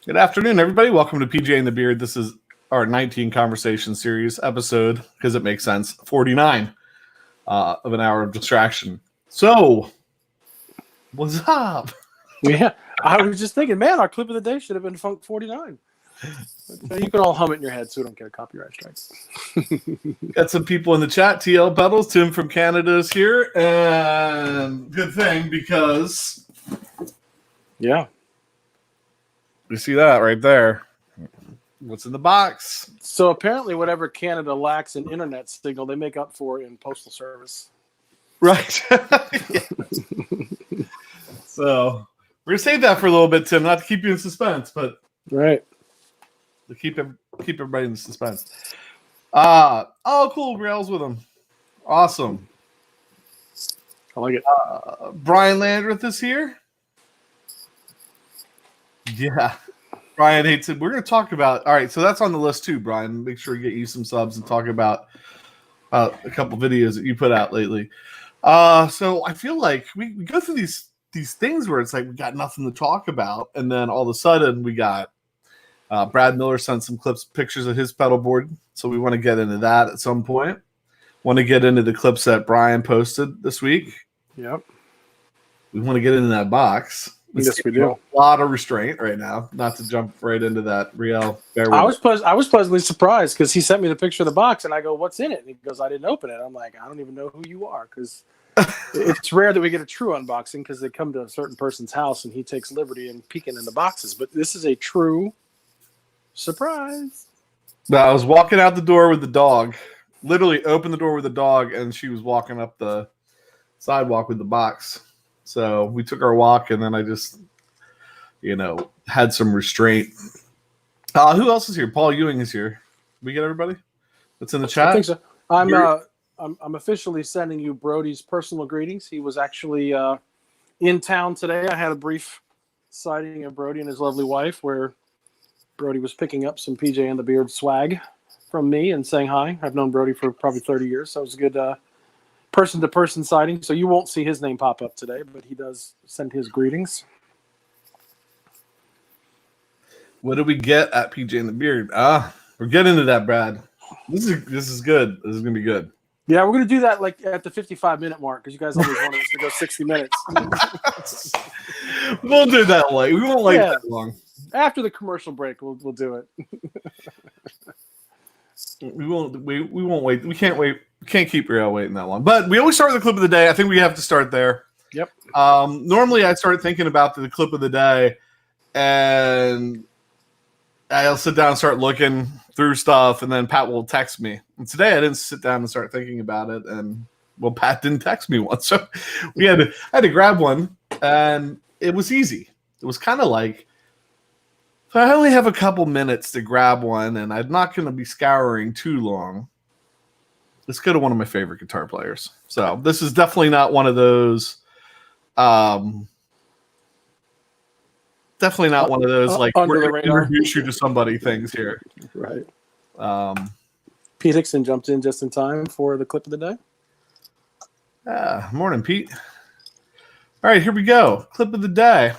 Good afternoon, everybody. Welcome to PJ and the Beard. This is our 19 conversation series episode, because it makes sense, 49 of an hour of distraction. So, what's up? Yeah, I was just thinking, man, our clip of the day should have been Funk 49. But, you can all hum it in your head so we don't get a copyright strike. Got some people in the chat. TL Pedals, Tim from Canada is here. And good thing, because yeah, you see that right there. What's in the box? So apparently whatever Canada lacks in internet signal, they make up for in postal service. Right. So we're going to save that for a little bit, Tim, not to keep you in suspense, but right, to keep everybody in suspense. Oh, cool. Rail's with him. Awesome. I like it. Brian Landreth is here. Yeah. Brian hates it. We're going to talk about, all right, so that's on the list too, Brian. Make sure you get you some subs and talk about a couple videos that you put out lately. So I feel like we go through these things where it's like we got nothing to talk about, and then all of a sudden we got Brad Miller sent some pictures of his pedal board, so we want to get into that at some point. Want to get into the clips that Brian posted this week. Yep. We want to get into that box. Yes, we do. A lot of restraint right now, not to jump right into that real. I was pleasantly surprised because he sent me the picture of the box, and I go, "What's in it?" And he goes, "I didn't open it." I'm like, "I don't even know who you are," because it's rare that we get a true unboxing because they come to a certain person's house and he takes liberty in peeking in the boxes. But this is a true surprise. I was walking out the door with the dog. Literally opened the door with the dog, and she was walking up the sidewalk with the box. So we took our walk, and then I just, had some restraint. Who else is here? Paul Ewing is here. We get everybody that's in the chat? I think so. I'm officially sending you Brody's personal greetings. He was actually in town today. I had a brief sighting of Brody and his lovely wife, where Brody was picking up some PJ and the Beard swag from me and saying hi. I've known Brody for probably 30 years, so it was a good person-to-person sighting. So you won't see his name pop up today, but he does send his greetings. What did we get at PJ and the Beard? We're getting into that, Brad. This is good. This is gonna be good. Yeah, we're gonna do that like at the 55-minute mark because you guys always wanted us to go 60 minutes. We'll do that late. We won't wait that long. After the commercial break, we'll do it. We won't wait. We can't wait. We can't keep Real waiting that long. But we always start with the clip of the day. I think we have to start there. Yep. Normally I start thinking about the clip of the day, and I'll sit down and start looking through stuff, and then Pat will text me. And today I didn't sit down and start thinking about it, and Pat didn't text me once. So I had to grab one, and it was easy. It was kind of like, so I only have a couple minutes to grab one, and I'm not going to be scouring too long. Let's go to one of my favorite guitar players. So this is definitely not one of those. Definitely not one of those like we're going to introduce you to somebody things here. Right. Pete Hickson jumped in just in time for the clip of the day. Morning, Pete. All right, here we go. Clip of the day.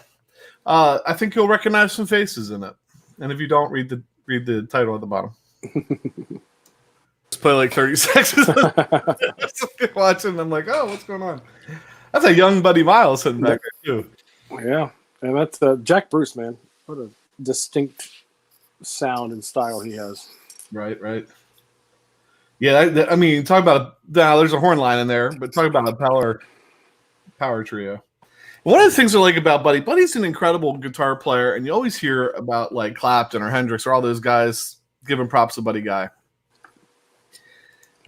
I think you'll recognize some faces in it, and if you don't, read the title at the bottom. Just play like 30 seconds. Just watching. I'm like, oh, what's going on? That's a young Buddy Miles sitting back there too. Yeah, and that's Jack Bruce, man. What a distinct sound and style he has. Right. Yeah, I mean, talk about there's a horn line in there, but talk about a power trio. One of the things I like about Buddy, Buddy's an incredible guitar player, and you always hear about like Clapton or Hendrix or all those guys giving props to Buddy Guy.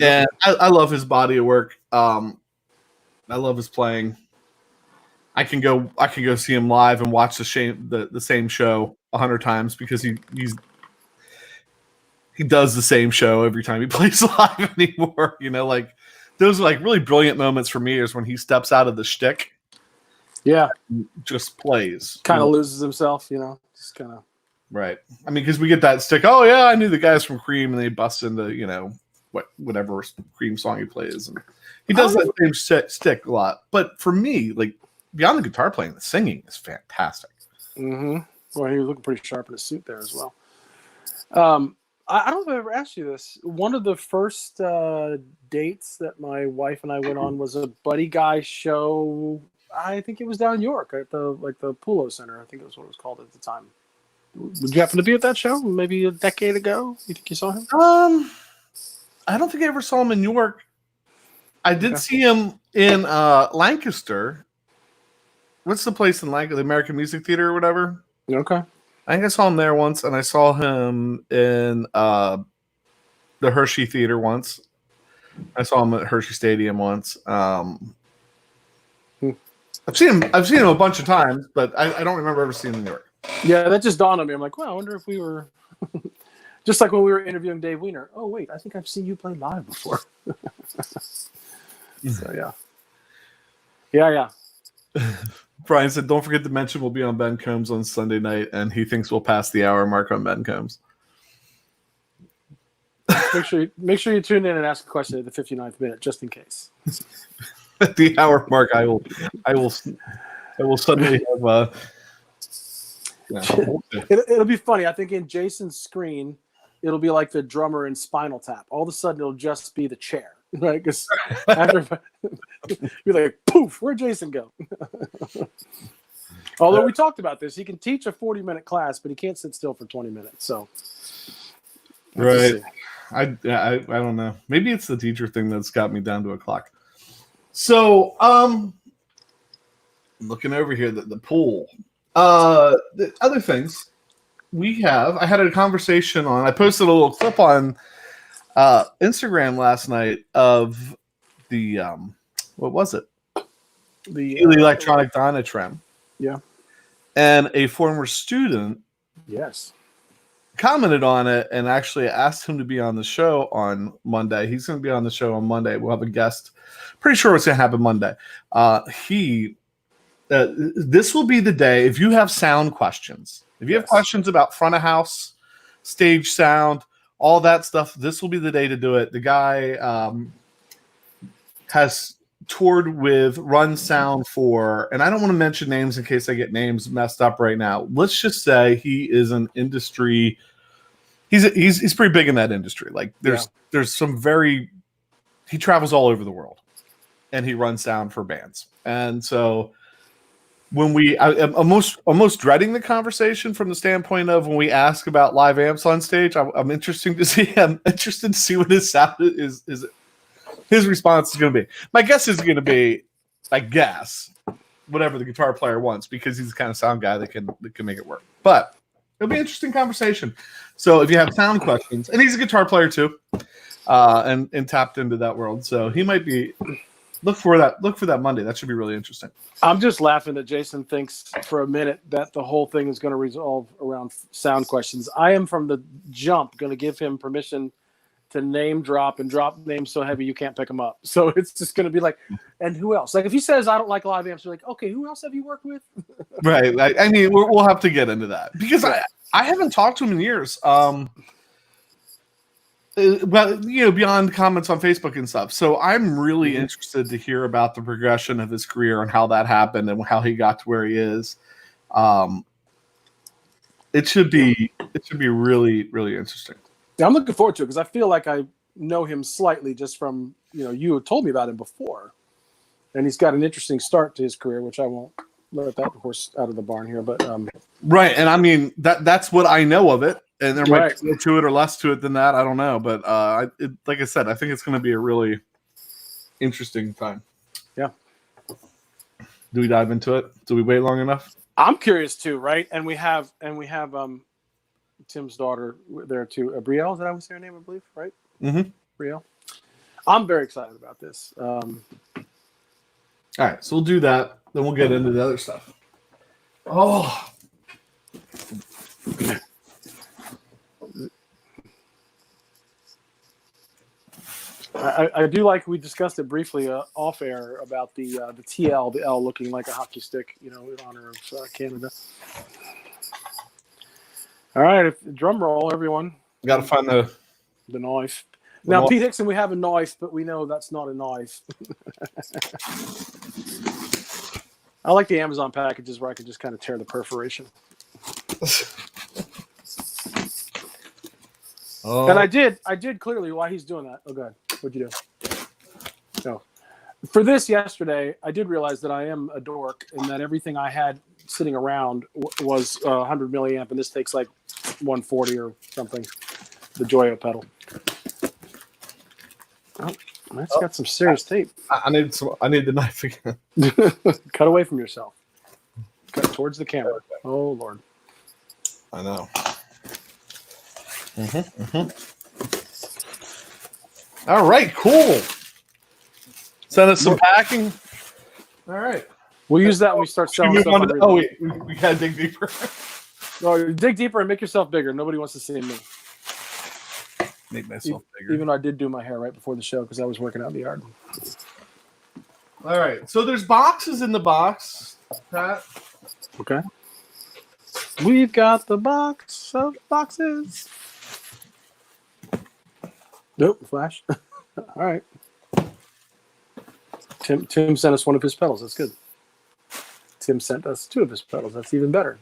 And I love his body of work. I love his playing. I can go see him live and watch the same show 100 times because he does the same show every time he plays live anymore. Like those are like really brilliant moments for me is when he steps out of the shtick. Yeah. Just plays. Kind of loses himself, just kind of. Right. I mean, because we get that stick. Oh, yeah, I knew the guys from Cream, and they bust into, whatever Cream song he plays. And he does that same stick a lot. But for me, like, beyond the guitar playing, the singing is fantastic. Mm-hmm. Well, he was looking pretty sharp in his suit there as well. I don't know if I ever asked you this. One of the first dates that my wife and I went on was a buddy guy show. I think it was down in York at the Pulo Center. I think that's what it was called at the time. Would you happen to be at that show? Maybe a decade ago? You think you saw him? I don't think I ever saw him in York. I did see him in Lancaster. What's the place in Lancaster? The American Music Theater or whatever? Okay. I think I saw him there once, and I saw him in the Hershey Theater once. I saw him at Hershey Stadium once. I've seen him a bunch of times, but I don't remember ever seeing him in New York. Yeah, that just dawned on me. I'm like, well, I wonder if we were just like when we were interviewing Dave Weiner. Oh wait, I think I've seen you play live before. So yeah. Brian said, "Don't forget to mention we'll be on Ben Combs on Sunday night, and he thinks we'll pass the hour mark on Ben Combs." Make sure you tune in and ask a question at the 59th minute, just in case. At the hour mark, I will suddenly have. It'll be funny. I think in Jason's screen, it'll be like the drummer in Spinal Tap. All of a sudden, it'll just be the chair, right? Because after you're like, poof, where'd Jason go? Although we talked about this, he can teach a 40-minute class, but he can't sit still for 20 minutes. So, right. I don't know. Maybe it's the teacher thing that's got me down to a clock. So, looking over here, the pool. The other things I had a conversation on. I posted a little clip on Instagram last night of the what was it? The electronic Dynatrem. Yeah. And a former student, yes, commented on it and actually asked him to be on the show on Monday. He's going to be on the show on Monday. We'll have a guest. Pretty sure it's going to happen Monday. This will be the day. If you have sound questions, if you have questions about front of house, stage sound, all that stuff, this will be the day to do it. The guy has toured with Run Sound for, and I don't want to mention names in case I get names messed up right now. Let's just say he is an industry. He's pretty big in that industry. Like there's some he travels all over the world, and he runs sound for bands. And so when I'm almost dreading the conversation from the standpoint of when we ask about live amps on stage. I'm interested to see what his sound is. His response is going to be. My guess is going to be, I guess, whatever the guitar player wants, because he's the kind of sound guy that can make it work. But it'll be an interesting conversation. So if you have sound questions, and he's a guitar player too, and tapped into that world, so he might be. Look for that Monday. That should be really interesting. I'm just laughing that Jason thinks for a minute that the whole thing is going to resolve around sound questions. I am from the jump going to give him permission to name drop and drop names so heavy you can't pick them up. So it's just going to be like, and who else? Like if he says I don't like live amps, you're like, okay, who else have you worked with? Right. I mean, we'll have to get into that because I haven't talked to him in years. But beyond comments on Facebook and stuff. So I'm really interested to hear about the progression of his career and how that happened and how he got to where he is. It should be really, really interesting. Yeah, I'm looking forward to it because I feel like I know him slightly just from, you had told me about him before. And he's got an interesting start to his career, which I won't let that horse out of the barn here. But right. And I mean, that's what I know of it. And there might be more to it or less to it than that. I don't know. But like I said, I think it's going to be a really interesting time. Yeah. Do we dive into it? Do we wait long enough? I'm curious too, right? And we have Tim's daughter there too. Brielle, is that how we say her name, I believe, right? Mm-hmm. Brielle. I'm very excited about this. All right, so we'll do that. Then we'll get into the other stuff. Oh. I do like we discussed it briefly off air about the TL, the L looking like a hockey stick, in honor of Canada. All right, drum roll, everyone. Got to find the knife. Now, Pete Hickson, we have a knife, but we know that's not a knife. I like the Amazon packages where I can just kind of tear the perforation. Oh. And I did clearly why he's doing that. Oh, God. What'd you do? No. For this yesterday, I did realize that I am a dork and that everything I had sitting around was 100 milliamp, and this takes like 140 or something. The Joyo pedal. Oh, that's got some serious tape. I need the knife again. Cut away from yourself. Cut towards the camera. Oh, Lord. I know. All right, cool. Send us some packing. All right. We'll use that when we start selling stuff. Oh, wait. We got to dig deeper. No, dig deeper and make yourself bigger. Nobody wants to see me. Make myself bigger. Even though I did do my hair right before the show because I was working out in the yard. All right. So there's boxes in the box, Pat. Okay. We've got the box of boxes. Nope, flash. All right. Tim sent us one of his pedals. That's good. Tim sent us two of his pedals. That's even better.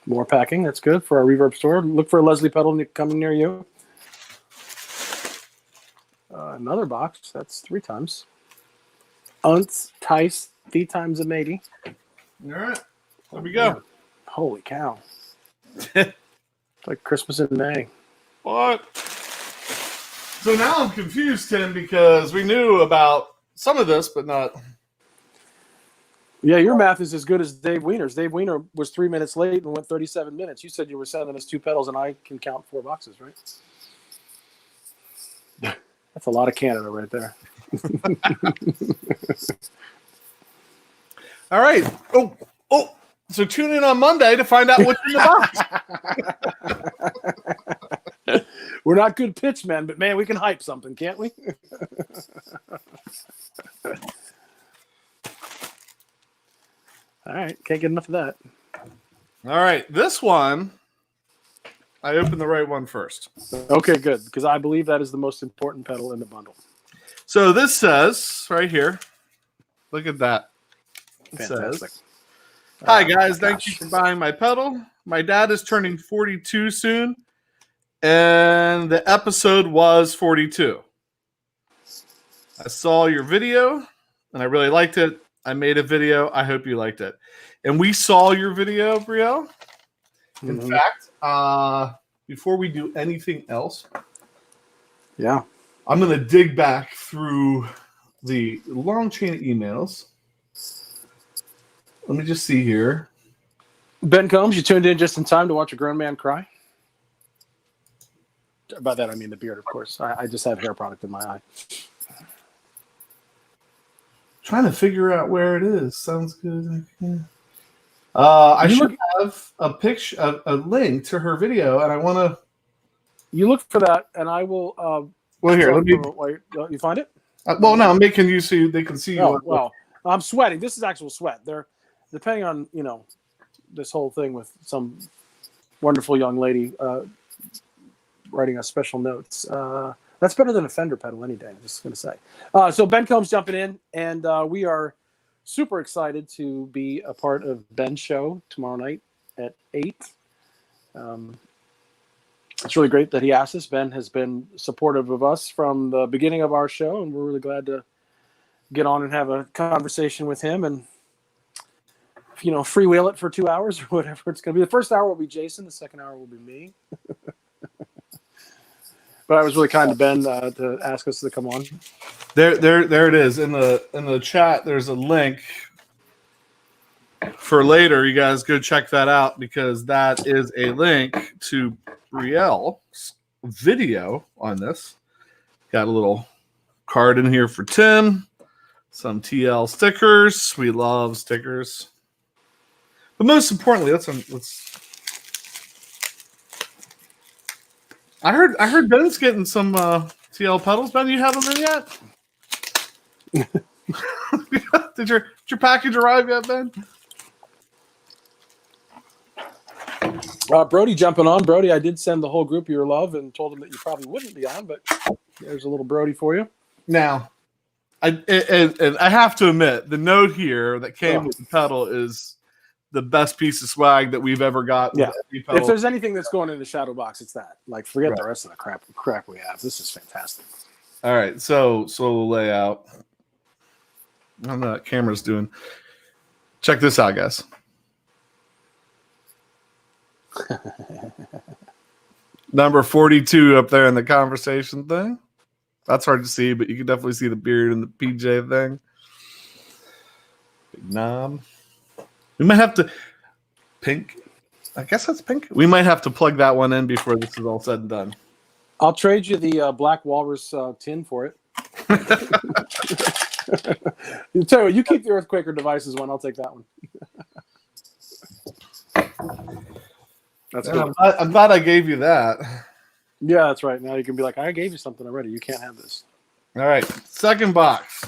More packing. That's good for our reverb store. Look for a Leslie pedal coming near you. Another box. That's 3 times. Unts, Tice, 3 times a matey. All right. There we go. Holy cow. It's like Christmas in May. What? So now I'm confused, Tim, because we knew about some of this, but not. Yeah, your math is as good as Dave Wiener's. Dave Wiener was 3 minutes late and went 37 minutes. You said you were sending us 2 pedals, and I can count 4 boxes, right? That's a lot of Canada right there. All right. Oh. So tune in on Monday to find out what's in the box. We're not good pitch men, but man, we can hype something, can't we? All right, can't get enough of that. All right, this one, I opened the right one first. Okay, good, because I believe that is the most important pedal in the bundle. So this says right here, look at that. It Fantastic. says, "Hi guys, thank you for buying my pedal. My dad is turning 42 soon, and the episode was 42. I saw your video, and I really liked it. I made a video. I hope you liked it." And we saw your video, Brielle. In fact, before we do anything else, yeah, I'm going to dig back through the long chain of emails. Let me just see here. Ben Combs, you tuned in just in time to watch a grown man cry. By that I mean the beard, of course. I just have hair product in my eye. Trying to figure out where it is. Sounds good. Yeah. I should have a picture, a link to her video, and I want to. You look for that, and I will. Well, here, let me. Wait, you find it? Well, no, I'm making you so they can see you. Oh, well, I'm sweating. This is actual sweat. They're depending on this whole thing with some wonderful young lady writing us special notes. That's better than a Fender pedal any day, I'm just going to say. So Ben Combs jumping in, and we are super excited to be a part of Ben's show tomorrow night at 8. It's really great that he asked us. Ben has been supportive of us from the beginning of our show, and we're really glad to get on and have a conversation with him and, freewheel it for 2 hours or whatever it's going to be. The first hour will be Jason. The second hour will be me. But I was really kind to Ben to ask us to come on. There it is in the chat. There's a link for later. You guys go check that out because that is a link to Brielle's video on this. Got a little card in here for Tim. Some TL stickers. We love stickers. But most importantly, let's. I heard Ben's getting some TL pedals. Ben, you have them in yet? Did your package arrive yet, Ben? Brody jumping on. Brody, I did send the whole group your love and told them that you probably wouldn't be on, but there's a little Brody for you. Now, And I have to admit, the note here that came with the pedal is the best piece of swag that we've ever got. Yeah. With any pedal. If there's anything that's going in the shadow box, it's that. Like, forget the rest of the crap we have. This is fantastic. All right, so layout. I don't know what camera's doing. Check this out, guys. Number 42 up there in the conversation thing. That's hard to see, but you can definitely see the beard and the PJ thing. Big knob. We might have to pink. I guess that's pink. We might have to plug that one in before this is all said and done. I'll trade you the Black Walrus tin for it. You tell you what, you keep the Earthquaker Devices one. I'll take that one. That's good. I'm glad I gave you that. Yeah, that's right. Now you can be like, I gave you something already. You can't have this. All right, second box.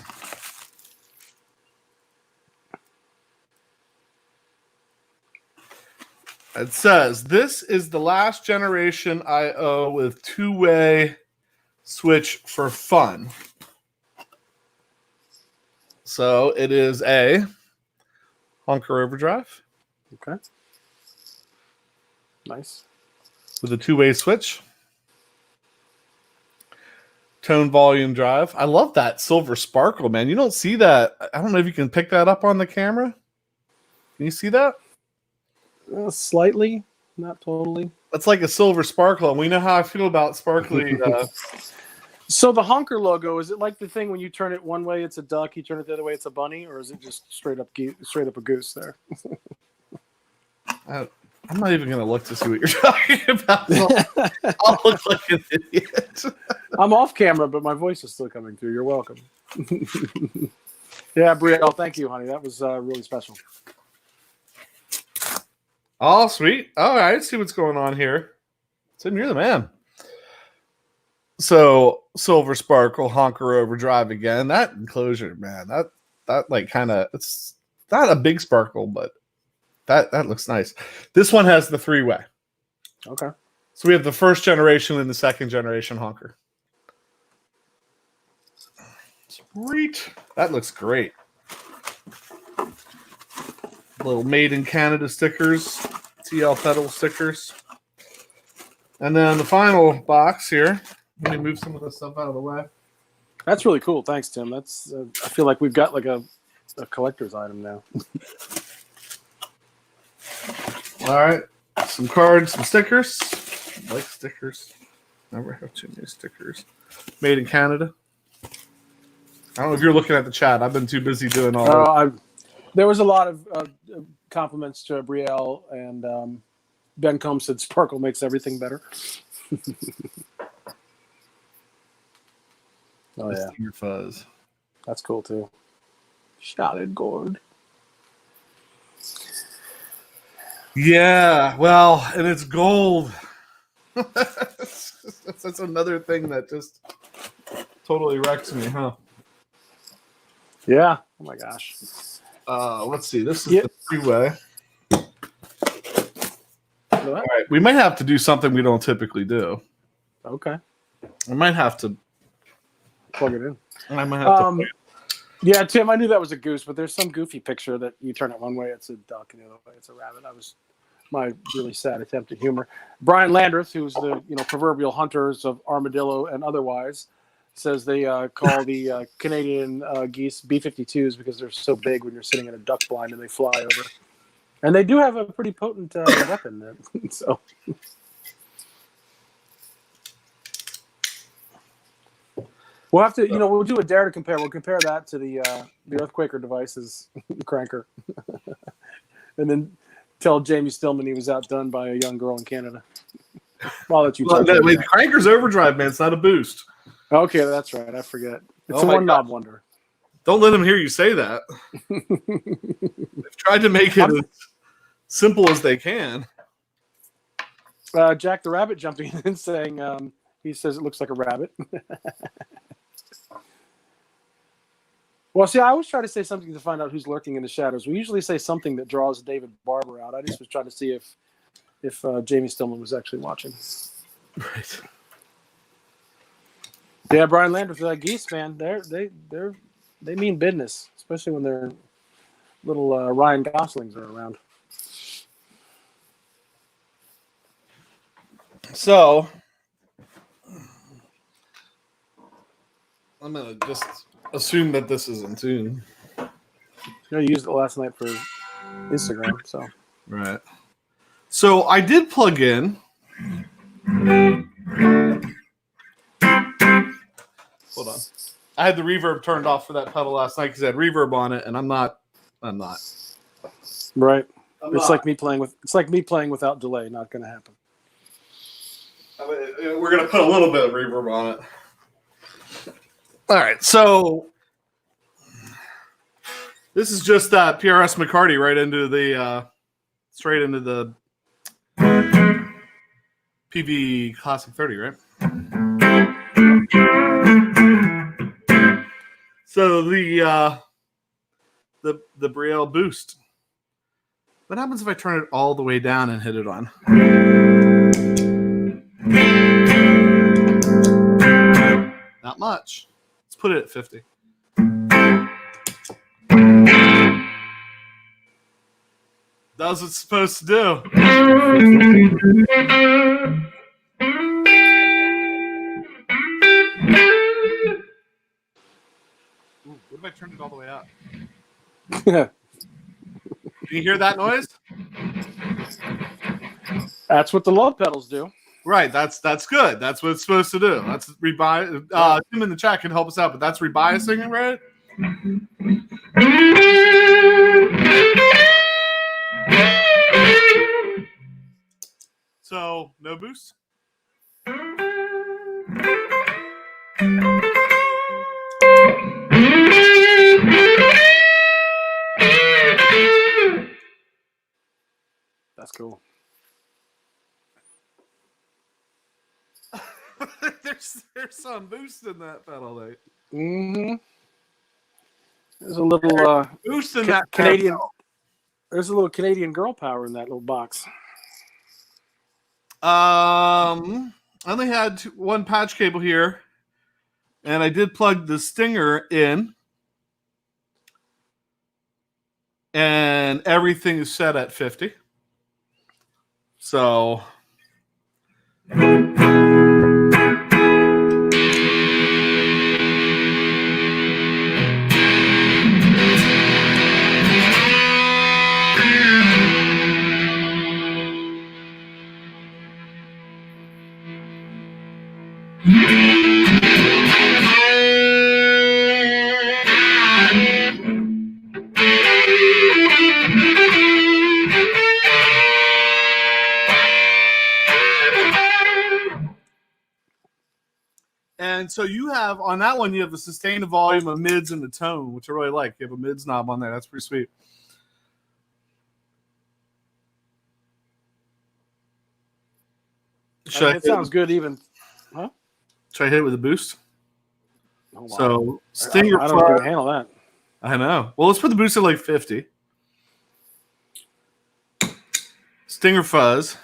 It says, this is the last generation I/O with two-way switch for fun. So it is a Honker Overdrive. Okay. Nice. With a two-way switch. Tone volume drive. I love that silver sparkle, man. You don't see that. I don't know if you can pick that up on the camera. Can you see that? Slightly, not totally. That's like a silver sparkle, and we know how I feel about sparkly. So the Honker logo, is it like the thing when you turn it one way it's a duck, you turn it the other way it's a bunny, or is it just straight up a goose there? I'm not even going to look to see what you're talking about. I'll look like an idiot. I'm off camera, but my voice is still coming through. You're welcome. Yeah, Brielle, thank you, honey. That was really special. Oh, sweet. All right, see what's going on here. Tim, you're the man. So, silver sparkle, Honker Overdrive again. That enclosure, man, that like kind of, it's not a big sparkle, but that looks nice. This one has the three-way. Okay. So we have the first generation and the second generation Honker. Sweet. That looks great. Little made in Canada stickers, TL pedal stickers. And then the final box here. Let me move some of this stuff out of the way. That's really cool. Thanks, Tim. That's I feel like we've got like a collector's item now. All right. Some cards, some stickers. I like stickers. Never have too many stickers. Made in Canada. I don't know if you're looking at the chat. I've been too busy doing all that. There was a lot of compliments to Brielle, and Ben Combs said sparkle makes everything better. Oh, yeah. Stinger fuzz. That's cool, too. Shotted gourd. Yeah, well, and it's gold. That's another thing that just totally wrecks me, huh? Yeah. Oh, my gosh. Let's see. This is the three-way. All right. We might have to do something we don't typically do. Okay. I might have to plug it in. I might have to. Yeah, Tim, I knew that was a goose, but there's some goofy picture that you turn it one way, it's a duck, and the other way, it's a rabbit. That was my really sad attempt at humor. Brian Landreth, who's the proverbial hunters of armadillo and otherwise, says they call the Canadian geese B-52s because they're so big when you're sitting in a duck blind and they fly over. And they do have a pretty potent weapon. So. We'll have to, we'll do a dare to compare. We'll compare that to the Earthquaker Devices cranker. And then tell Jamie Stillman he was outdone by a young girl in Canada. I'll let you talk about the cranker's overdrive, man. It's not a boost. Okay, that's right. I forget. It's a one-knob wonder. Don't let him hear you say that. They've tried to make it as simple as they can. Jack the Rabbit jumping in and saying, he says it looks like a rabbit. Well, see, I always try to say something to find out who's lurking in the shadows. We usually say something that draws David Barber out. I just was trying to see if Jamie Stillman was actually watching. Right. Yeah, Brian Landreth, that geese, man, they're they mean business, especially when their little Ryan Goslings are around. So I'm gonna just assume that this is in tune. I used it last night for Instagram, so. Right. So I did plug in. Hold on. I had the reverb turned off for that pedal last night because it had reverb on it, and I'm not. Right. I'm It's not. like me playing without delay. Not going to happen. We're gonna put a little bit of reverb on it. All right. So this is just PRS McCarty right into the straight into the PV Classic 30, right? So the Brielle boost. What happens if I turn it all the way down and hit it on? Not much. Let's put it at 50. Does what it's supposed to do. Ooh, what if I turned it all the way up? Can you hear that noise? That's what the love pedals do. Right, that's good. That's what it's supposed to do. That's rebias. Tim in the chat can help us out, but that's rebiasing, right? So no boost. That's cool. there's some boost in that pedal, mate. Mm-hmm. There's a little Boost in that Canadian. pedal. There's a little Canadian girl power in that little box. I only had one patch cable here, and I did plug the Stinger in, and everything is set at 50. So and so you have on that one, you have the sustain, the volume, a mids, and the tone, which I really like. You have a mids knob on there. That's pretty sweet. It sounds good even. Huh? Should I hit it with a boost? Oh, wow. So Stinger. I don't know if I can handle that. I know. Well, let's put the boost at like 50. Stinger fuzz.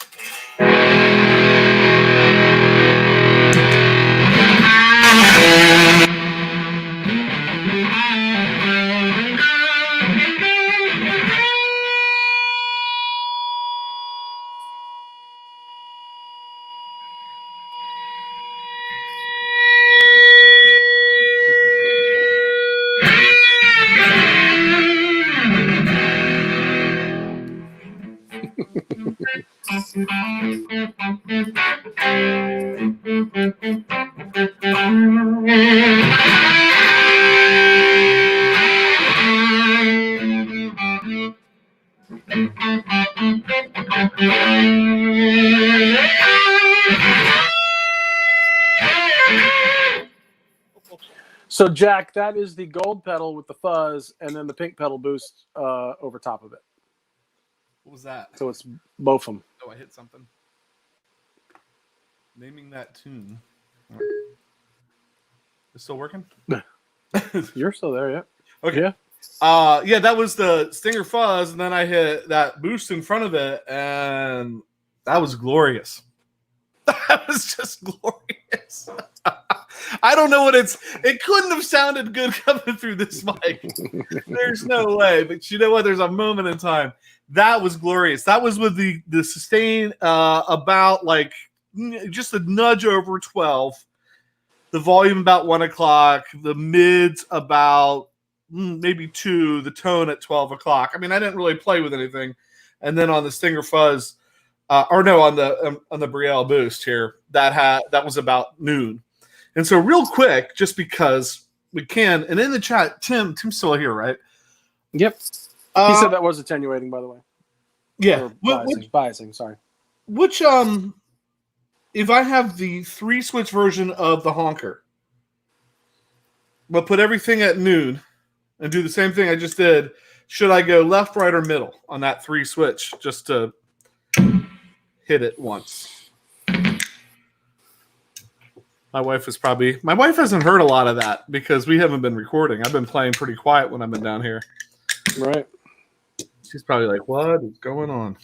So, Jack, that is the gold pedal with the fuzz, and then the pink pedal boost over top of it. What was that? So it's both of them. Oh, I hit something. Naming that tune. It's still working? You're still there, yeah. Okay. Yeah. Yeah, that was the Stinger fuzz, and then I hit that boost in front of it, and that was glorious. That was just glorious. I don't know what it couldn't have sounded good coming through this mic. There's no way. But you know what? There's a moment in time. That was glorious. That was with the sustain about like just a nudge over 12. The volume about 1 o'clock. The mids about maybe 2. The tone at 12 o'clock. I mean, I didn't really play with anything. And then on the Stinger Fuzz, on the Brielle Boost here, that was about noon. And so real quick, just because we can, and in the chat, Tim's still here, right? Yep. He said that was attenuating, by the way. Yeah. Biasing, sorry. Which, if I have the 3-switch version of the honker, but put everything at noon and do the same thing I just did, should I go left, right, or middle on that 3-switch just to hit it once? My wife hasn't heard a lot of that because we haven't been recording. I've been playing pretty quiet when I've been down here. Right. She's probably like, what is going on?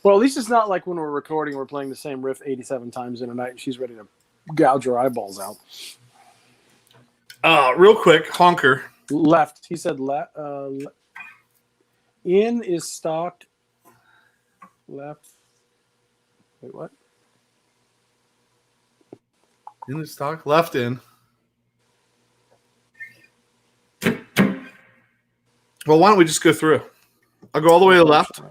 Well, at least it's not like when we're recording, we're playing the same riff 87 times in a night and she's ready to gouge her eyeballs out. Real quick, honker. Left. He said in is stock. Left. Wait, what? In the stock, left in. Well, why don't we just go through? I'll go all the way to the left.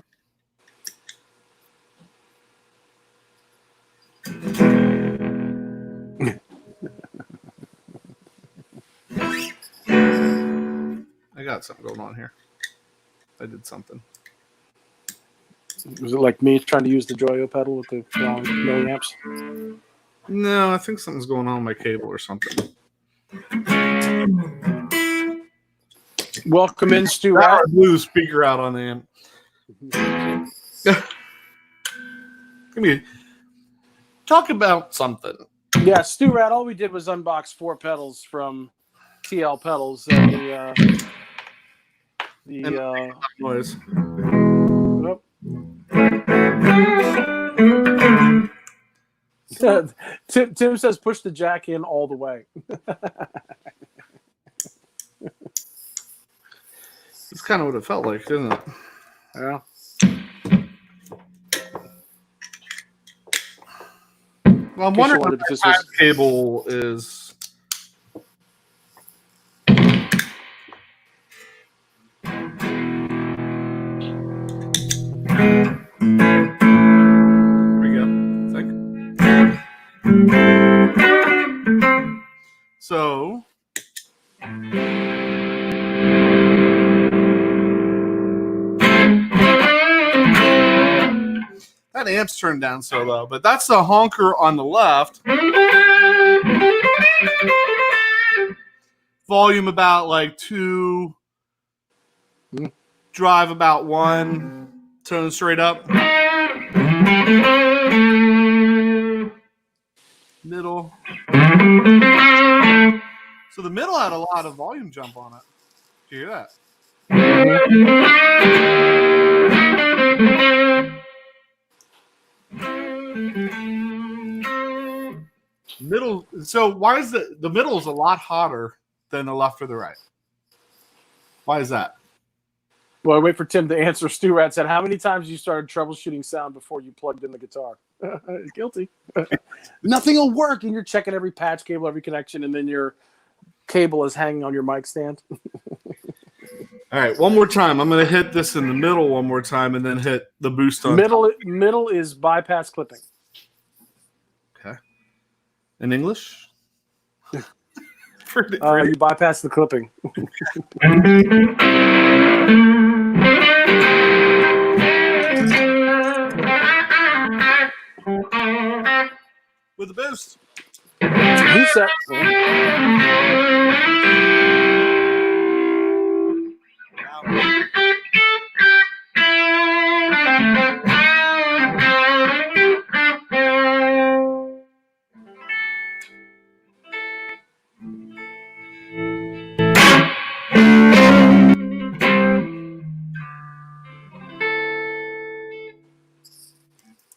I got something going on here. I did something. Was it like me trying to use the Joyo pedal with the wrong milliamps? No, I think something's going on with my cable or something. Welcome in, Stu. I blew the speaker out on the amp. Give me talk about something. Yeah, Stu Rat, all we did was unbox 4 pedals from TL Pedals and the noise. Tim says push the jack in all the way. It's kind of what it felt like, isn't it? Yeah. Well, I'm wondering if this cable is. So, that amp's turned down so low, but that's the honker on the left. Volume about like 2, drive about 1, tone straight up. Middle. So the middle had a lot of volume jump on it. Did you hear that? Middle. So why is the middle is a lot hotter than the left or the right? Why is that? Well, I wait for Tim to answer. Stu Rat said, how many times you started troubleshooting sound before you plugged in the guitar? Guilty. Nothing will work, and you're checking every patch cable, every connection, and then your cable is hanging on your mic stand. All right, one more time. I'm going to hit this in the middle one more time, and then hit the boost on middle is bypass clipping. Okay. In English? You bypass the clipping. With the boost. He said.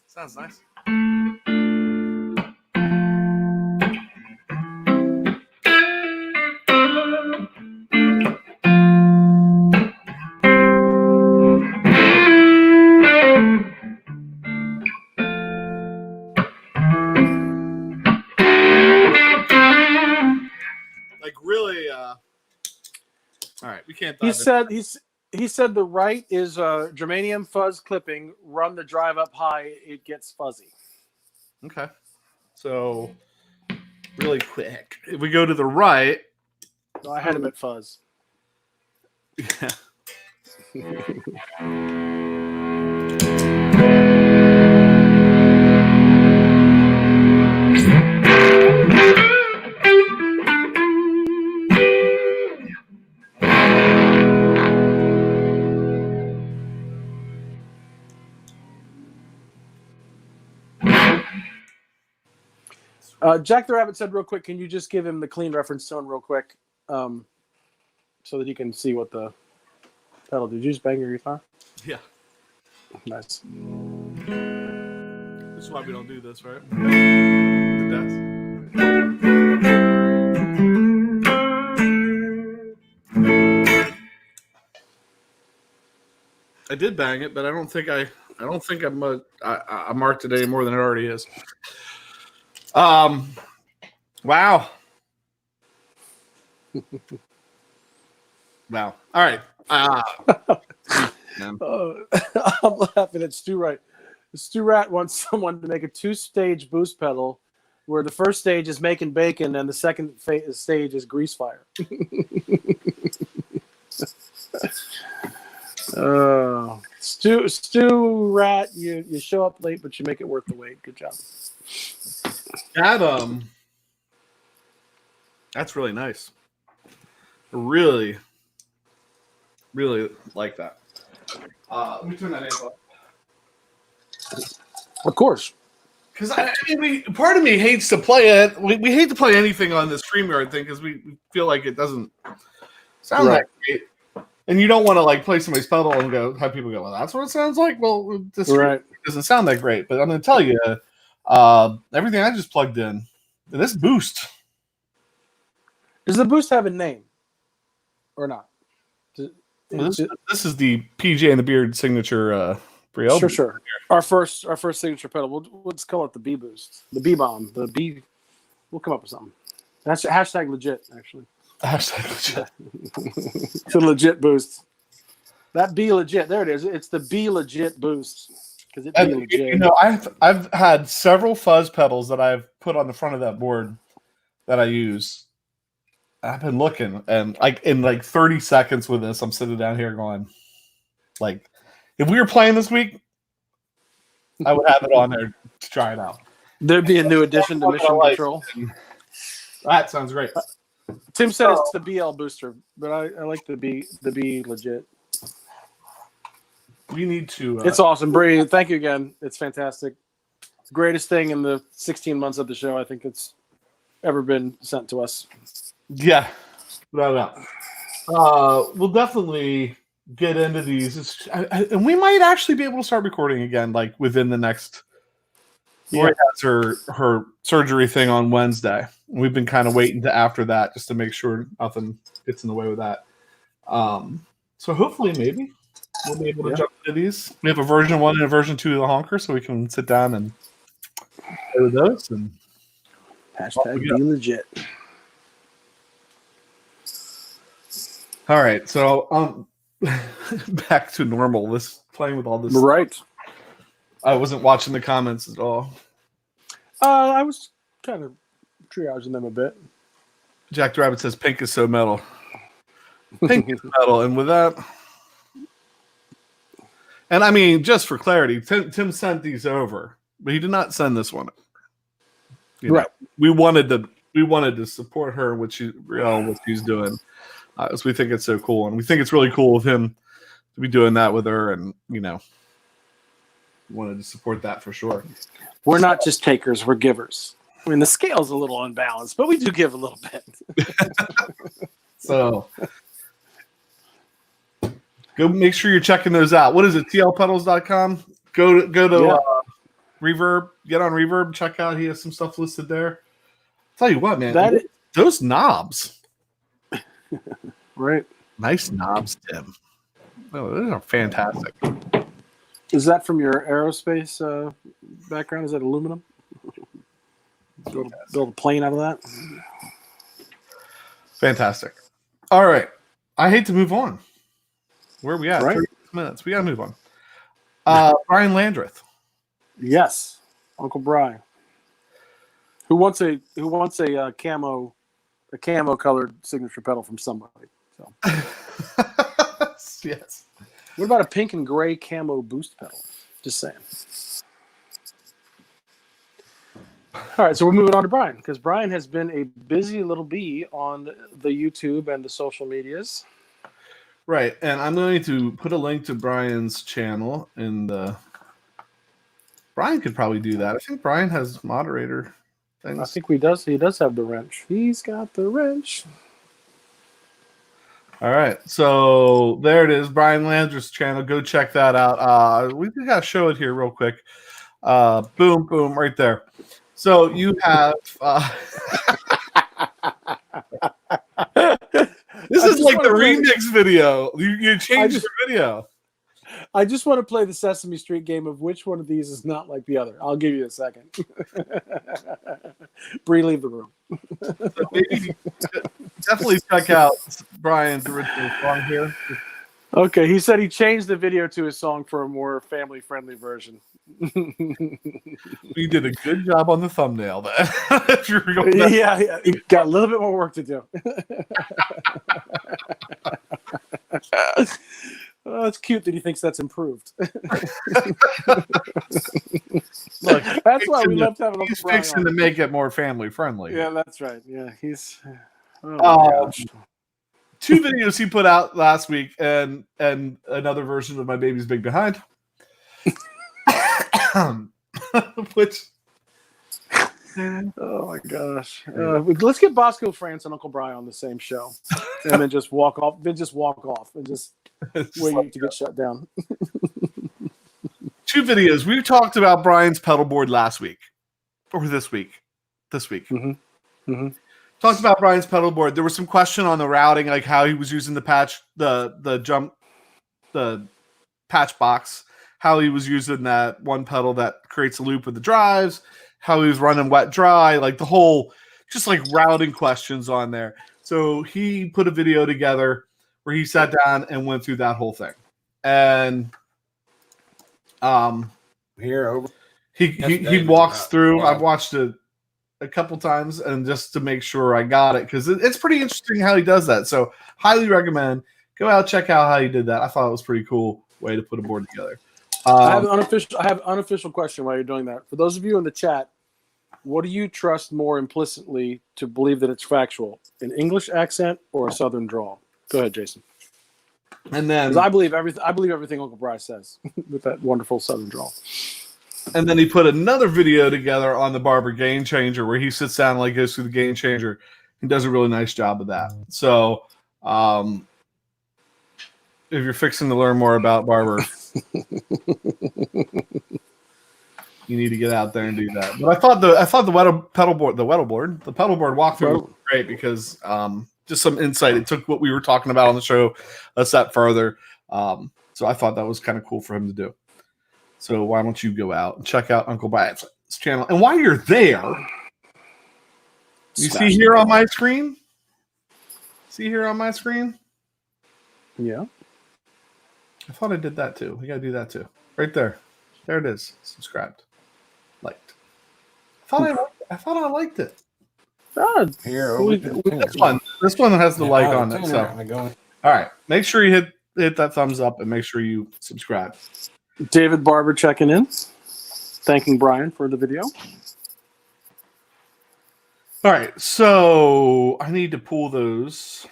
Sounds nice. can't. He said the right is germanium fuzz clipping. Run the drive up high, it gets fuzzy. Okay. So really quick, if we go to the right, No, I had him at fuzz. yeah. Jack the Rabbit said real quick, can you just give him the clean reference tone real quick so that he can see what the pedal did. You just bang your guitar? Yeah. Nice. This is why we don't do this, right? I did bang it, but I don't think I marked it any more than it already is. Wow. Wow. All right. I'm laughing at Stu Wright. Stu Rat wants someone to make a 2-stage boost pedal where the first stage is making bacon and the second stage is grease fire. Stu Rat, you show up late, but you make it worth the wait. Good job. That's really nice. Really, really like that. Let me turn that amp up. Of course. Because part of me hates to play it. We hate to play anything on this StreamYard thing because we feel like it doesn't sound that great. And you don't want to like play somebody's pedal and have people go, well, that's what it sounds like. Well, this doesn't sound that great. But I'm going to tell you, everything I just plugged in, this boost. Does the boost have a name or not? This is the PJ and the Beard signature. Sure. Our first signature pedal. Let's call it the B boost, the B bomb, the B. We'll come up with something. That's hashtag legit, actually. Hashtag legit. It's a legit boost. That B legit. There it is. It's the B legit boost because it be legit. You know, I've had several fuzz pedals that I've put on the front of that board that I use. I've been looking, and like in like 30 seconds with this, I'm sitting down here going, like, if we were playing this week, I would have it on there to try it out. There'd be a new addition to Mission Control. That sounds great. Tim said it's the BL booster, but I like the B legit. We need to. It's awesome, Bree. Thank you again. It's fantastic. Greatest thing in the 16 months of the show I think it's ever been sent to us. Yeah, no. We'll definitely get into these, and we might actually be able to start recording again, like within the next. Lori has her surgery thing on Wednesday. We've been kind of waiting to after that just to make sure nothing gets in the way with that. So hopefully, maybe we'll be able to jump into these. We have a version 1 and a version 2 of the honker, so we can sit down and play with those. And hashtag be legit. All right, so back to normal. Playing with all this. Right. I wasn't watching the comments at all. I was kind of triaging them a bit. Jack the Rabbit says pink is so metal. Pink is metal, and with that, and I mean, just for clarity, Tim sent these over, but he did not send this one. Right. We wanted to support her, what she's doing, as we think it's so cool, and we think it's really cool of him to be doing that with her, and wanted to support that for sure. We're not just takers, we're givers. I mean, the scale's a little unbalanced, but we do give a little bit. So go make sure you're checking those out. What is it? tlpedals.com. Go to Reverb, get on Reverb, check out. He has some stuff listed there. Tell you what, man, those knobs. Right. Nice knobs, Tim. Oh, those are fantastic. Is that from your aerospace background? Is that aluminum? Build a plane out of that? Fantastic. All right. I hate to move on. Where are we at? Right. 36 minutes. We gotta move on. Brian Landreth. Yes, Uncle Brian. Who wants a camo colored signature pedal from somebody? So. Yes. What about a pink and gray camo boost pedal? Just saying. All right, so we're moving on to Brian because Brian has been a busy little bee on the YouTube and the social medias. Right, and I'm going to put a link to Brian's channel in the. Brian could probably do that. I think Brian has moderator things. I think he does have the wrench. He's got the wrench. All right, so there it is, Brian Landreth's channel. Go check that out. We got to show it here real quick. Boom, boom, right there. So you have. This is like the remix video. You changed the video. I just want to play the Sesame Street game of which one of these is not like the other. I'll give you a second. Bree, leave the room. So maybe definitely check out Brian's original song here. Okay, he said he changed the video to his song for a more family-friendly version. We did a good job on the thumbnail then. If you're going yeah, he got a little bit more work to do. Oh, it's cute that he thinks that's improved. Look, that's why we love having he's fixing to make it more family friendly. Yeah, that's right. Yeah, he's. Oh 2 videos he put out last week, and another version of My Baby's Big Behind. Which. Oh my gosh! Let's get Bosco France and Uncle Brian on the same show, and then just walk off. Then just walk off and just wait to get shut down. 2 videos. We talked about Brian's pedal board last week, or this week. Mm-hmm. Mm-hmm. Talked about Brian's pedal board. There was some question on the routing, like how he was using the patch, the patch box, how he was using that one pedal that creates a loop with the drives, how he was running wet dry, like the whole just like routing questions on there. So he put a video together where he sat down and went through that whole thing. And he walks through. I've watched it a couple times and just to make sure I got it because it's pretty interesting how he does that. So highly recommend go out, check out how he did that. I thought it was a pretty cool way to put a board together. I have an unofficial question while you're doing that. For those of you in the chat, what do you trust more implicitly to believe that it's factual? An English accent or a Southern drawl? Go ahead, Jason. And then I believe everything Uncle Bryce says with that wonderful Southern drawl. And then he put another video together on the Barber Gain Changer where he sits down and like goes through the Gain Changer. He does a really nice job of that. So if you're fixing to learn more about Barber, you need to get out there and do that. But I thought the pedal board walkthrough was great because just some insight. It took what we were talking about on the show a step further. So I thought that was kind of cool for him to do. So why don't you go out and check out Uncle Brian's channel? And while you're there, you see here on my screen? Yeah. I thought I did that too. We got to do that too. Right there. There it is. Subscribed. Liked. I thought I liked it. Here, this one has the like on it. So. All right. Make sure you hit that thumbs up and make sure you subscribe. David Barber checking in, thanking Brian for the video. All right, so I need to pull those.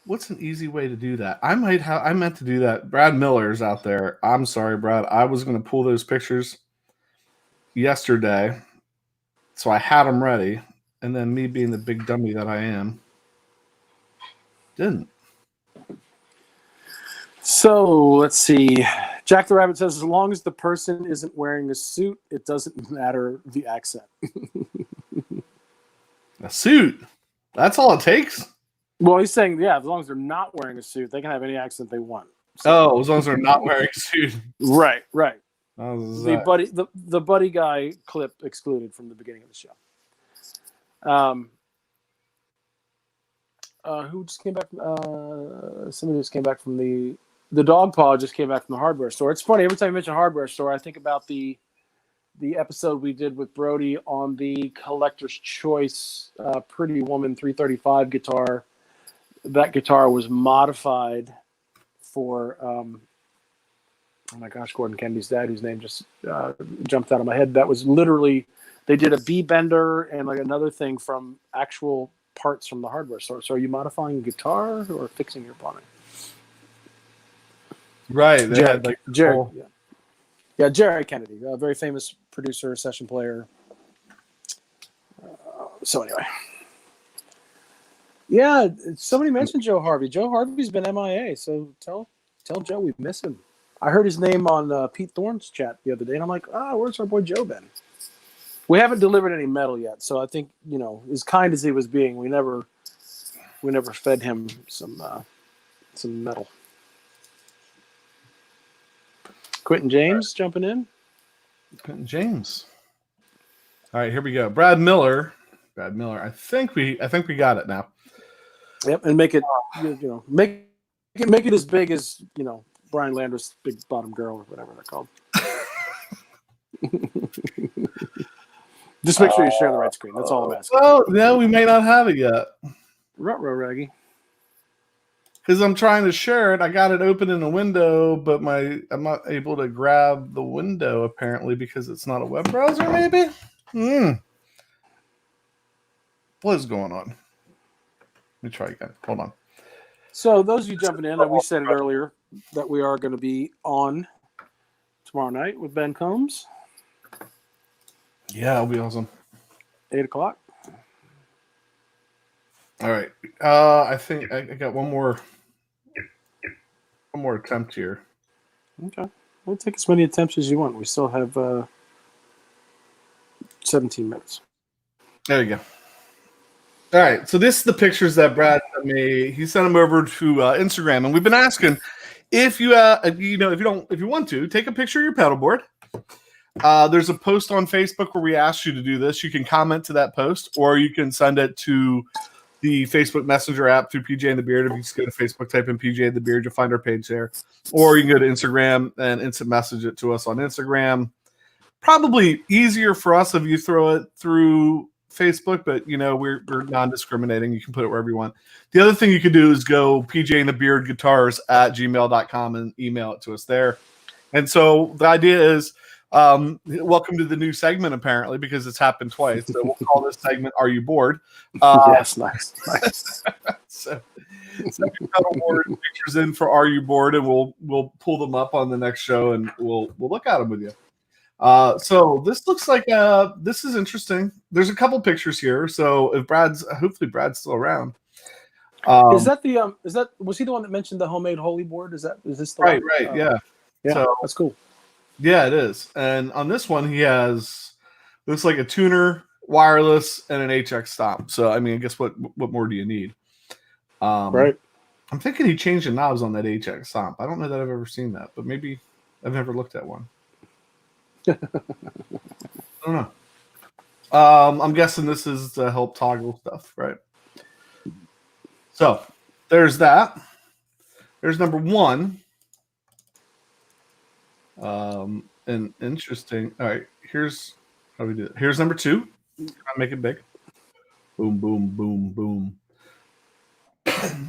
What's an easy way to do that? I meant to do that. Brad Miller's out there. I'm sorry, Brad. I was going to pull those pictures yesterday, so I had them ready, and then me being the big dummy that I am, didn't. So let's see. Jack the Rabbit says, as long as the person isn't wearing a suit, it doesn't matter the accent. A suit? That's all it takes? Well, he's saying, yeah, as long as they're not wearing a suit, they can have any accent they want. So, as long as they're not wearing a suit. Right. The buddy guy clip excluded from the beginning of the show. who just came back? Somebody just came back from the dog paw. Just came back from the hardware store. It's funny every time you mention hardware store, I think about the episode we did with Brody on the Collector's Choice Pretty Woman 335 guitar. That guitar was modified for oh my gosh, Gordon Kennedy's dad, whose name just jumped out of my head. That was literally, they did a B bender and like another thing from actual parts from the hardware store. So are you modifying a guitar or fixing your plumbing? Right. They Jerry, had like Jerry, yeah, Jerry Kennedy, a very famous producer, session player. So anyway. Yeah, somebody mentioned Joe Harvey. Joe Harvey's been MIA, so tell Joe we miss him. I heard his name on Pete Thorne's chat the other day, and I'm like, where's our boy Joe been? We haven't delivered any metal yet, so I think, as kind as he was being, we never fed him some metal. Quentin James jumping in. Quentin James. All right, here we go. Brad Miller. I think we got it now. Yep, and make it make it as big as Brian Lander's Big Bottom Girl or whatever they're called. Just make sure you share the right screen. That's all I'm asking. Well, no, we may not have it yet. Ruh-roh, Raggy. Because I'm trying to share it. I got it open in a window, but I'm not able to grab the window apparently because it's not a web browser. Maybe. What is going on? Let me try again. Hold on. So those of you jumping in, we said it earlier that we are going to be on tomorrow night with Ben Combs. Yeah, it'll be awesome. 8:00. All right. I think I got one more attempt here. Okay. We'll take as many attempts as you want. We still have 17 minutes. There you go. All right. So this is the pictures that Brad sent me. He sent them over to Instagram, and we've been asking if you if you want to take a picture of your pedal board. There's a post on Facebook where we asked you to do this. You can comment to that post, or you can send it to the Facebook Messenger app through PJ and the Beard. If you just go to Facebook, type in PJ and the Beard, you'll find our page there. Or you can go to Instagram and instant message it to us on Instagram. Probably easier for us if you throw it through Facebook, but we're non-discriminating. You can put it wherever you want. The other thing you could do is go pjandthebeardguitars@gmail.com and email it to us there. And so the idea is, welcome to the new segment, apparently, because it's happened twice. So we'll call this segment "Are You Bored?" Yes, nice. So send your pedal board pictures in for "Are You Bored?" and we'll pull them up on the next show and we'll look at them with you. So this looks like this is interesting. There's a couple pictures here. So if hopefully Brad's still around. Was he the one that mentioned the homemade holy board? Is this the right? one? Right, yeah. So that's cool. Yeah, it is. And on this one, he has looks like a tuner, wireless, and an HX stomp. So I mean, I guess what more do you need? Right. I'm thinking he changed the knobs on that HX stomp. I don't know that I've ever seen that, but maybe I've never looked at one. I don't know. I'm guessing this is to help toggle stuff, right? So there's that. There's number one. And interesting. All right, here's how we do it. Here's number two. I make it big. Boom, boom, boom, boom.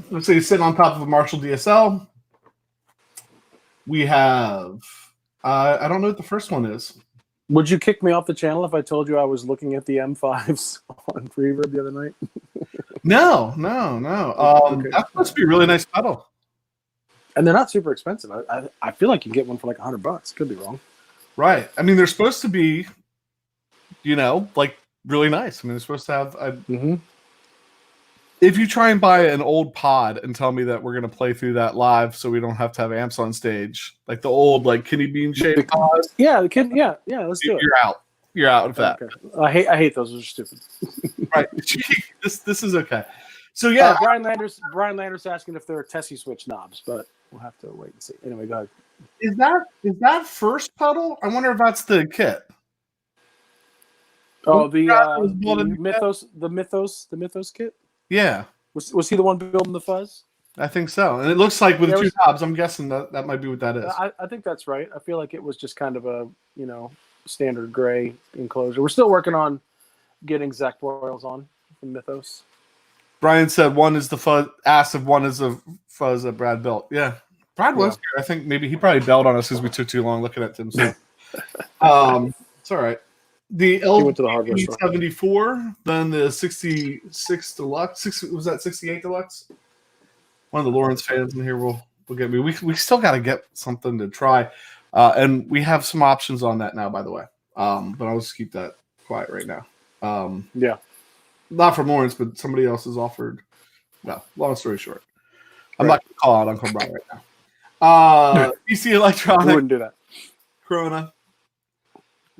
Let's say he's sitting on top of a Marshall DSL. We have. I don't know what the first one is. Would you kick me off the channel if I told you I was looking at the M5s on Reverb the other night? No. Okay. That must be a really nice pedal. And they're not super expensive. I feel like you can get one for like $100. Could be wrong. Right. I mean, they're supposed to be, like really nice. I mean, they're supposed to have. If you try and buy an old pod and tell me that we're going to play through that live so we don't have to have amps on stage, like the old kidney bean shaped pod. Yeah, let's do it. You're out with that. Okay. I hate those. Those are stupid. Right. This is okay. So yeah, Brian Landers asking if there are Tessie switch knobs, but we'll have to wait and see. Anyway, go ahead. Is that first pedal? I wonder if that's the kit. Oh, the Mythos kit. Yeah. Was he the one building the fuzz? I think so. And it looks like with There two was- knobs, I'm guessing that might be what that is. I think that's right. I feel like it was just kind of a standard gray enclosure. We're still working on getting Zach Royals on from Mythos. Brian said one is the fuzz. Asked if one is the fuzz that Brad built. Yeah, Brad was here. I think maybe he probably bailed on us because we took too long looking at Tim's stuff. It's all right. The LP74, then the 66 Deluxe. Was that 68 Deluxe? One of the Lawrence fans in here will get me. We still got to get something to try, and we have some options on that now, by the way. But I'll just keep that quiet right now. Yeah. Not from Lawrence, but somebody else has offered. Well, long story short, I'm not going to call out Uncle Brian right now. PC Electronic. We wouldn't do that. Corona.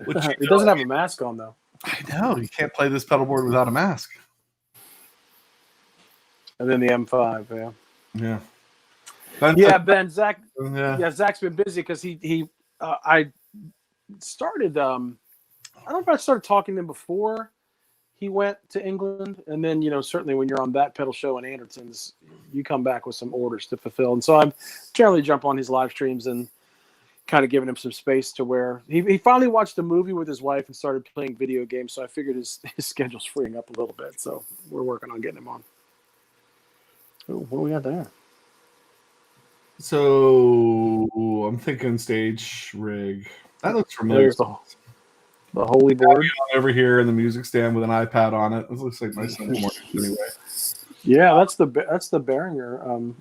He doesn't have a mask on, though. I know. You can't play this pedal board without a mask. And then the M5, yeah. Yeah. Ben, Zach. Yeah, Zach's been busy because I started. I don't know if I started talking to him before he went to England, and then certainly when you're on that pedal show in Anderton's, you come back with some orders to fulfill, and so I generally jump on his live streams and kind of giving him some space to where he finally watched a movie with his wife and started playing video games. So I figured his schedule's freeing up a little bit, so we're working on getting him on. Ooh, what we got there? So I'm thinking stage rig. That looks familiar. There's the holy board over here in the music stand with an iPad on it. It looks like my son's more anyway. Yeah, that's the Behringer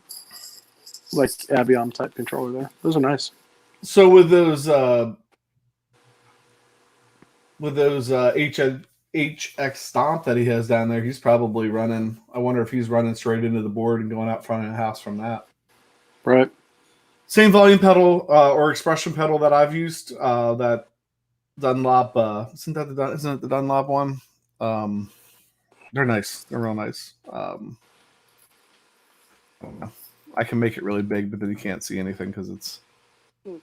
like Abiom type controller there. Those are nice. So with those HX Stomp that he has down there, he's probably running. I wonder if he's running straight into the board and going out front of the house from that. Right. Same volume pedal or expression pedal that I've used. That Dunlop. Isn't it the Dunlop one? They're nice. They're real nice. I don't know. I can make it really big, but then you can't see anything because it's.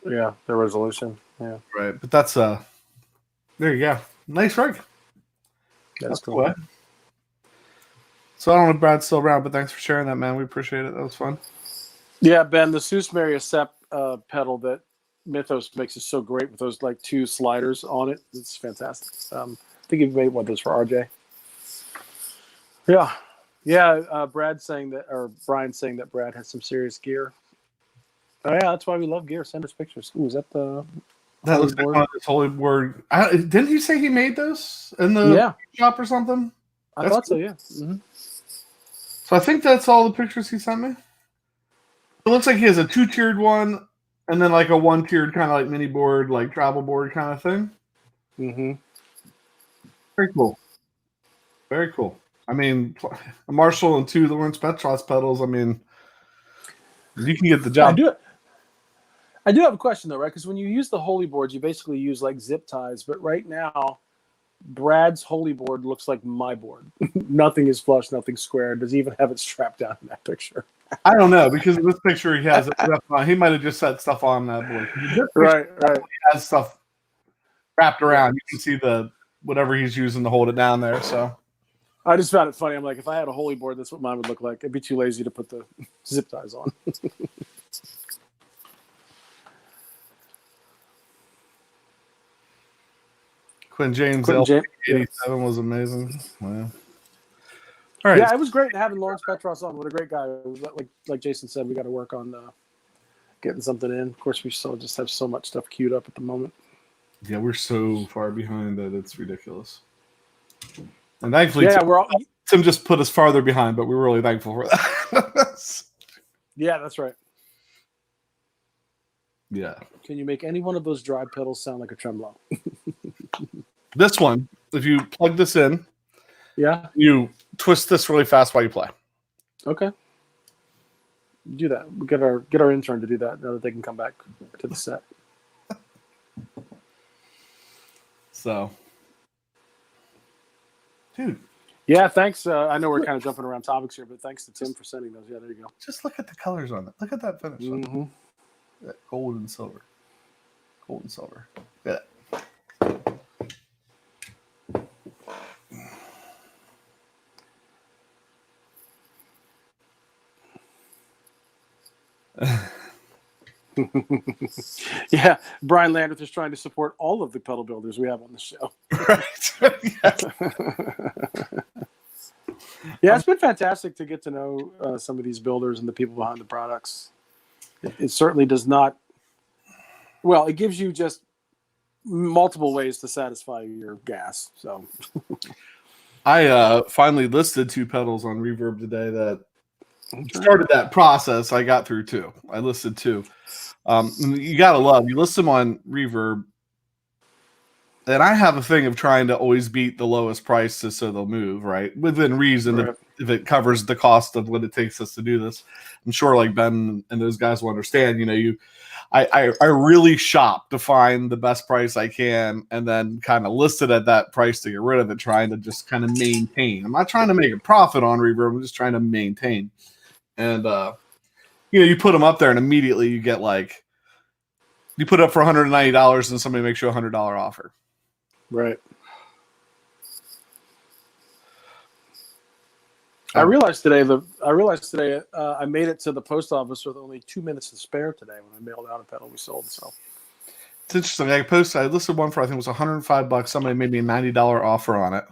Yeah, the resolution. Yeah. Right, but that's there you go. Nice rig. That's cool. So I don't know if Brad's still around, but thanks for sharing that, man. We appreciate it. That was fun. Yeah, Ben, the Seuss Maria Sepp pedal that Mythos makes is so great with those like two sliders on it. It's fantastic. I think he made one of those for RJ. Yeah. Brian's saying that Brad has some serious gear. Oh yeah, that's why we love gear. Send us pictures. Ooh, is that the? That looks like one of his holy board. Didn't he say he made those in the shop or something? I thought so. Yeah. Mm-hmm. So I think that's all the pictures he sent me. It looks like he has a 2-tiered one, and then like a 1-tiered kind of like mini board, like travel board kind of thing. Mm-hmm. Very cool. Very cool. I mean, a Marshall and 2 Lawrence Petros pedals. I mean, you can get the job. I do have a question though, right? Because when you use the holy boards, you basically use like zip ties. But right now, Brad's holy board looks like my board. Nothing is flush, nothing square. Does he even have it strapped down in that picture? I don't know, because in this picture he has he might have just set stuff on that board. Right. He has stuff wrapped around. You can see the whatever he's using to hold it down there. So I just found it funny. I'm like, if I had a holy board, that's what mine would look like. I'd be too lazy to put the zip ties on. Quinn James 87 was amazing. Wow. All right. Yeah, it was great having Lawrence Petros on. What a great guy. Like Jason said, we got to work on getting something in. Of course, we still just have so much stuff queued up at the moment. Yeah, we're so far behind that it's ridiculous. And thankfully, Tim just put us farther behind, but we're really thankful for that. Yeah, that's right. Yeah. Can you make any one of those drive pedals sound like a tremolo? This one, if you plug this in, you twist this really fast while you play. Okay. Do that. We get our intern to do that now that they can come back to the set. So, dude. Yeah, thanks. I know we're kind of jumping around topics here, but thanks to Tim for sending those. Yeah, there you go. Just look at the colors on it. Look at that finish. Mm-hmm. That gold and silver. Gold and silver. Look at that. Yeah, Brian Landreth is trying to support all of the pedal builders we have on the show. Right. Yeah, it's been fantastic to get to know some of these builders and the people behind the products. It certainly does not. Well, it gives you just multiple ways to satisfy your gas. So I finally listed 2 pedals on Reverb today that started that process. I got through 2. I listed 2. You gotta love, you list them on Reverb, and I have a thing of trying to always beat the lowest price so they'll move, right? Within reason, right. if it covers the cost of what it takes us to do this. I'm sure like Ben and those guys will understand, I really shop to find the best price I can and then kind of list it at that price to get rid of it, trying to just kind of maintain. I'm not trying to make a profit on Reverb. I'm just trying to maintain. And, you put them up there and immediately you get like, you put it up for $190 and somebody makes you a $100 offer. Right. I realized today I made it to the post office with only 2 minutes to spare today when I mailed out a pedal we sold. So it's interesting. I listed one for, I think it was $105. Somebody made me a $90 offer on it.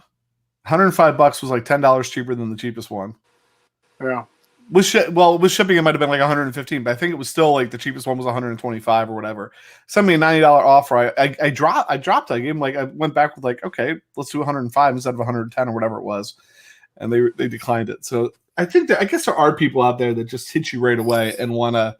$105 was like $10 cheaper than the cheapest one. Yeah. With shipping, it might have been like $115, but I think it was still like the cheapest one was $125 or whatever. Sent me a $90 offer. I dropped. I gave him I went back with okay, let's do $105 instead of $110 or whatever it was, and they declined it. So I guess there are people out there that just hit you right away and want to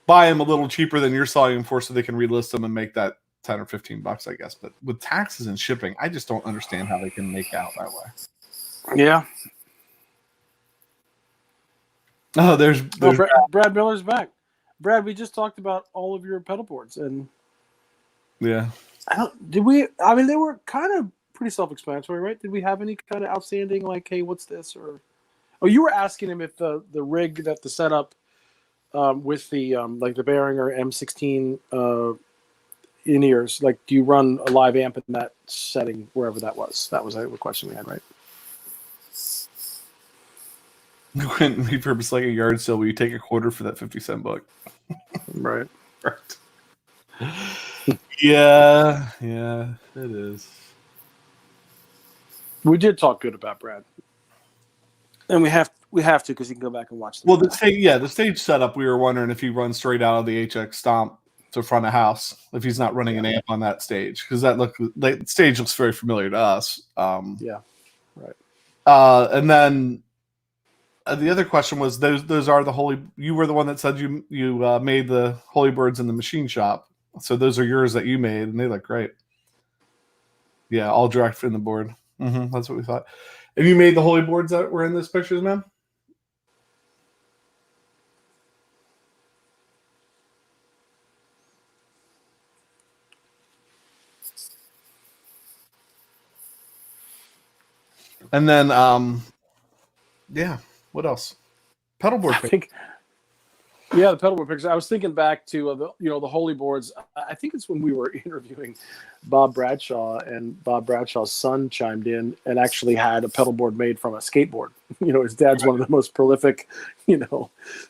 buy them a little cheaper than you're selling them for, so they can relist them and make that $10 or $15, I guess. But with taxes and shipping, I just don't understand how they can make out that way. Yeah. Oh, there's Brad Miller's back. Brad, we just talked about all of your pedal boards, and yeah, they were kind of pretty self-explanatory, right? Did we have any kind of outstanding hey, what's this? Or you were asking him if the rig, that the setup with the the Behringer M16 in-ears, do you run a live amp in that setting wherever that was? That was the question we had, right? When Reverb is like a yard sale, will you take a quarter for that 50-cent book? Right. Yeah, it is. We did talk good about Brad, and we have to, because you can go back and watch. The stage setup. We were wondering if he runs straight out of the HX Stomp to front of house, if he's not running an amp on that stage, because the stage looks very familiar to us. Yeah, right. And then. The other question was, those are the Holy. You were the one that said you made the Holy Birds in the machine shop, so those are yours that you made, and they look great. Yeah, all direct in the board. That's what we thought. Have you made the Holy Boards that were in those pictures, man? And then, yeah. What else? Pedalboard pictures. Yeah, the pedalboard pictures. I was thinking back to the Holy Boards. I think it's when we were interviewing Bob Bradshaw, and Bob Bradshaw's son chimed in and actually had a pedalboard made from a skateboard. His dad's one of the most prolific,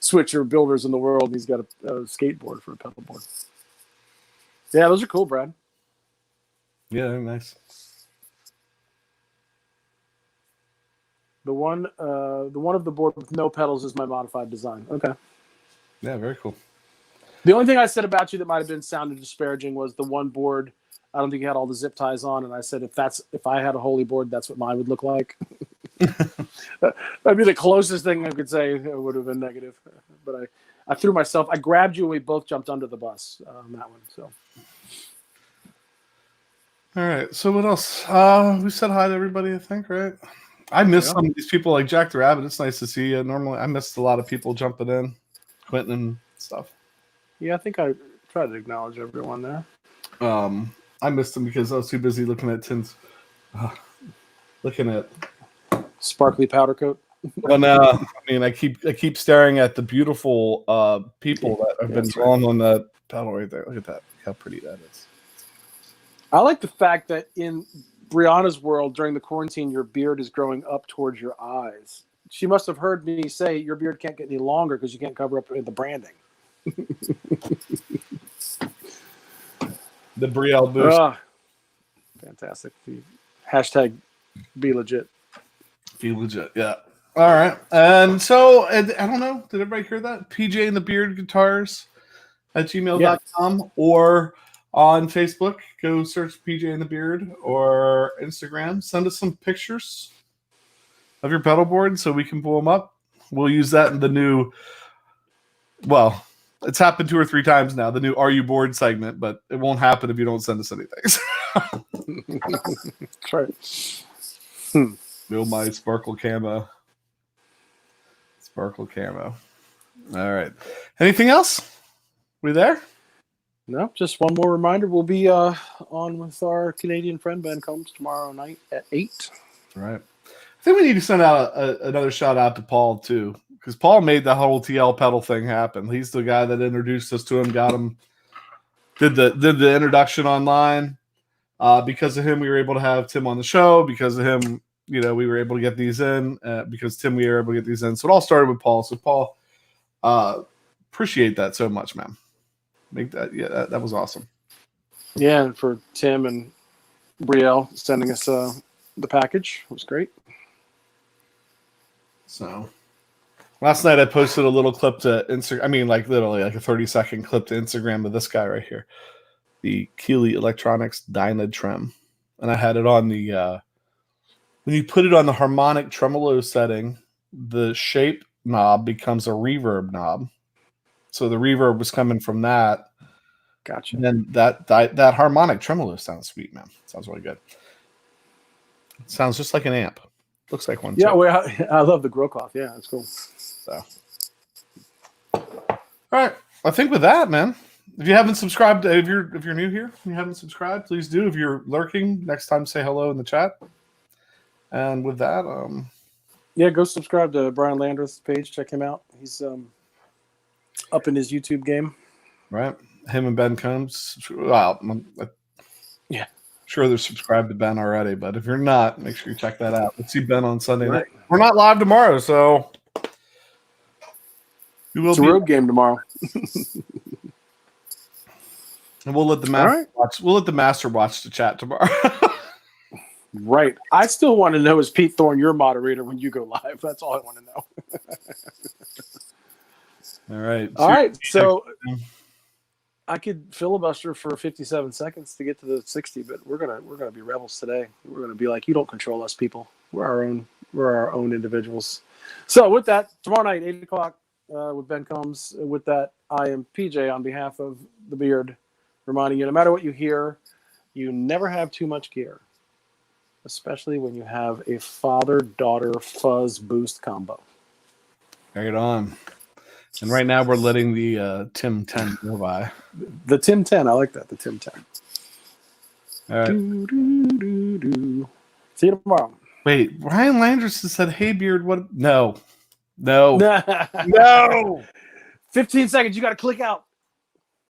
switcher builders in the world. And he's got a skateboard for a pedalboard. Yeah, those are cool, Brad. Yeah, they're nice. The one of the board with no pedals is my modified design. Okay. Yeah, very cool. The only thing I said about you that might have been sounded disparaging was the one board. I don't think you had all the zip ties on, and I said if I had a Holy board, that's what mine would look like. That'd be the closest thing I could say. It would have been negative, but I threw myself. I grabbed you, and we both jumped under the bus on that one. So. All right. So what else? We said hi to everybody, I think, right? I miss some of these people like Jack the Rabbit. It's nice to see you. Normally, I missed a lot of people jumping in, Quentin and stuff. Yeah, I think I tried to acknowledge everyone there. I missed them because I was too busy looking at Tim's, looking at sparkly powder coat. Well, no, I keep staring at the beautiful people that have been drawn on that pedal right there. Look at that! Look how pretty that is. I like the fact that in Brianna's world during the quarantine, your beard is growing up towards your eyes. She must have heard me say your beard can't get any longer because you can't cover up the branding. The Brielle boost. Fantastic. Hashtag be legit. Be legit, yeah. All right. And so, I don't know, did everybody hear that? pjandthebeardguitars at gmail.com or on Facebook. Go search PJ and the Beard, or Instagram. Send us some pictures of your pedal board so we can pull them up. We'll use that in the new, well, it's happened 2 or 3 times now, the new Are You Bored segment, but it won't happen if you don't send us anything. That's right. Bill, my sparkle camo. Sparkle camo. All right. Anything else? We there? No, just one more reminder. We'll be on with our Canadian friend Ben Combs tomorrow night at 8. All right. I think we need to send out another shout out to Paul too, because Paul made the whole TL pedal thing happen. He's the guy that introduced us to him, got him, did the introduction online. Because of him, we were able to have Tim on the show. Because of him, we were able to get these in. Because Tim, we were able to get these in. So it all started with Paul. So Paul, appreciate that so much, man. That was awesome. Yeah, and for Tim and Brielle sending us the package, it was great. So last night I posted a little clip to Instagram. I mean, like literally like a 30-second clip to Instagram of this guy right here, the Keeley Electronics Dynad Trem, and I had it on the when you put it on the harmonic tremolo setting, the shape knob becomes a reverb knob. So the reverb was coming from that. Gotcha. And then that harmonic tremolo sounds sweet, man. Sounds really good. It sounds just like an amp. Looks like one. Yeah, too. well, I love the grow cloth. Yeah, it's cool. So, all right. I think with that, man. If you haven't subscribed, if you're new here, and you haven't subscribed, please do. If you're lurking, next time say hello in the chat. And with that, yeah, go subscribe to Brian Landreth's page. Check him out. He's up in his YouTube game. Right. Him and Ben Combs. Well, yeah. Sure, they're subscribed to Ben already, but if you're not, make sure you check that out. Let's see Ben on Sunday night. We're not live tomorrow, so we will. It's a road game tomorrow. And we'll let the master watch. We'll let the master watch the chat tomorrow. Right. I still want to know, is Pete Thorne your moderator when you go live? That's all I want to know. All right. All right. So I could filibuster for 57 seconds to get to the 60, but we're gonna be rebels today. We're gonna be like, you don't control us, people. We're our own individuals. So with that, tomorrow night, 8 o'clock, with Ben Combs. With that, I am PJ on behalf of the Beard, reminding you, no matter what you hear, you never have too much gear, especially when you have a father-daughter fuzz boost combo. Carry it on. And right now we're letting the Tim 10 go by. The Tim 10, I like that. The Tim 10. All right. See you tomorrow. Wait, Ryan Landerson said, "Hey Beard, what?" No. 15 seconds. You got to click out.